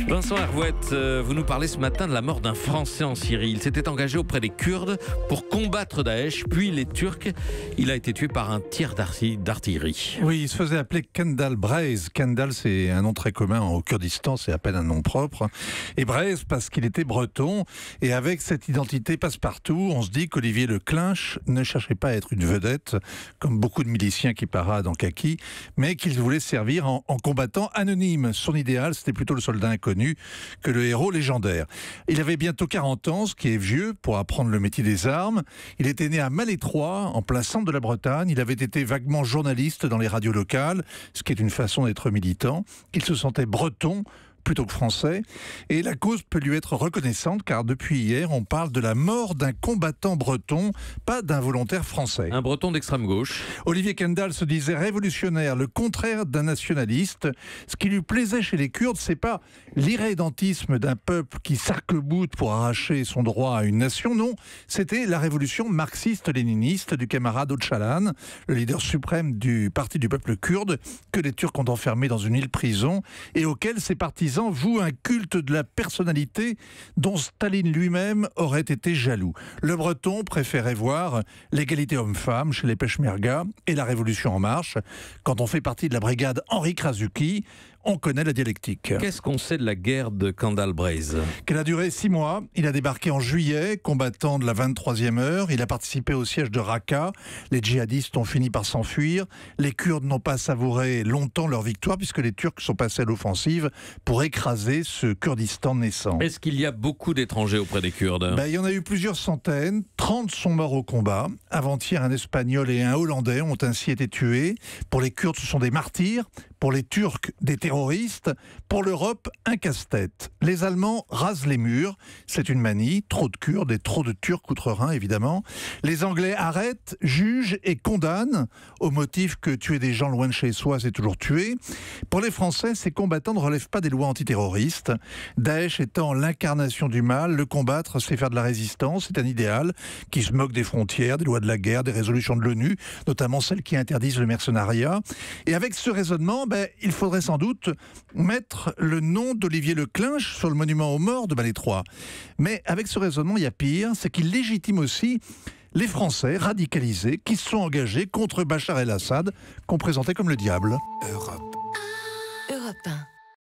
Vincent Hervouette, vous nous parlez ce matin de la mort d'un Français en Syrie. Il s'était engagé auprès des Kurdes pour combattre Daesh, puis les Turcs. Il a été tué par un tir d'artillerie. Oui, il se faisait appeler Kendal Braze. Kendal, c'est un nom très commun au Kurdistan, c'est à peine un nom propre. Et Braze, parce qu'il était breton. Et avec cette identité passe-partout, on se dit qu'Olivier Leclinch ne cherchait pas à être une vedette, comme beaucoup de miliciens qui paradent en kaki, mais qu'il voulait servir en combattant anonyme. Son idéal, c'était plutôt le soldat inconnu que le héros légendaire. Il avait bientôt 40 ans, ce qui est vieux pour apprendre le métier des armes. Il était né à Malétroit, en plein centre de la Bretagne. Il avait été vaguement journaliste dans les radios locales, ce qui est une façon d'être militant. Il se sentait breton plutôt que français, et la cause peut lui être reconnaissante, car depuis hier, on parle de la mort d'un combattant breton, pas d'un volontaire français. Un breton d'extrême gauche. Olivier Kendal se disait révolutionnaire, le contraire d'un nationaliste. Ce qui lui plaisait chez les Kurdes, c'est pas l'irrédentisme d'un peuple qui s'arc-boute pour arracher son droit à une nation, non, c'était la révolution marxiste-léniniste du camarade Öcalan, le leader suprême du parti du peuple kurde, que les Turcs ont enfermé dans une île-prison, et auquel ses partisans vouent un culte de la personnalité dont Staline lui-même aurait été jaloux. Le breton préférait voir l'égalité homme-femme chez les Peshmerga et la révolution en marche. Quand on fait partie de la brigade Henri Krasuki, on connaît la dialectique. Qu'est-ce qu'on sait de la guerre de Kendal Braze? Qu'elle a duré 6 mois. Il a débarqué en juillet, combattant de la 23e heure. Il a participé au siège de Raqqa. Les djihadistes ont fini par s'enfuir. Les Kurdes n'ont pas savouré longtemps leur victoire, puisque les Turcs sont passés à l'offensive pour écraser ce Kurdistan naissant. Est-ce qu'il y a beaucoup d'étrangers auprès des Kurdes? Il y en a eu plusieurs centaines. 30 sont morts au combat. Avant-hier, un Espagnol et un Hollandais ont ainsi été tués. Pour les Kurdes, ce sont des martyrs. Pour les Turcs, des terroristes. Pour l'Europe, un casse-tête. Les Allemands rasent les murs. C'est une manie. Trop de Kurdes et trop de Turcs outre-Rhin, évidemment. Les Anglais arrêtent, jugent et condamnent, au motif que tuer des gens loin de chez soi, c'est toujours tuer. Pour les Français, ces combattants ne relèvent pas des lois antiterroristes. Daesh étant l'incarnation du mal, le combattre, c'est faire de la résistance. C'est un idéal qui se moque des frontières, des lois de la guerre, des résolutions de l'ONU, notamment celles qui interdisent le mercenariat. Et avec ce raisonnement, il faudrait sans doute mettre le nom d'Olivier Leclinch sur le monument aux morts de Malétroit. Mais avec ce raisonnement, il y a pire, c'est qu'il légitime aussi les Français radicalisés qui se sont engagés contre Bachar el-Assad, qu'on présentait comme le diable. Europe 1.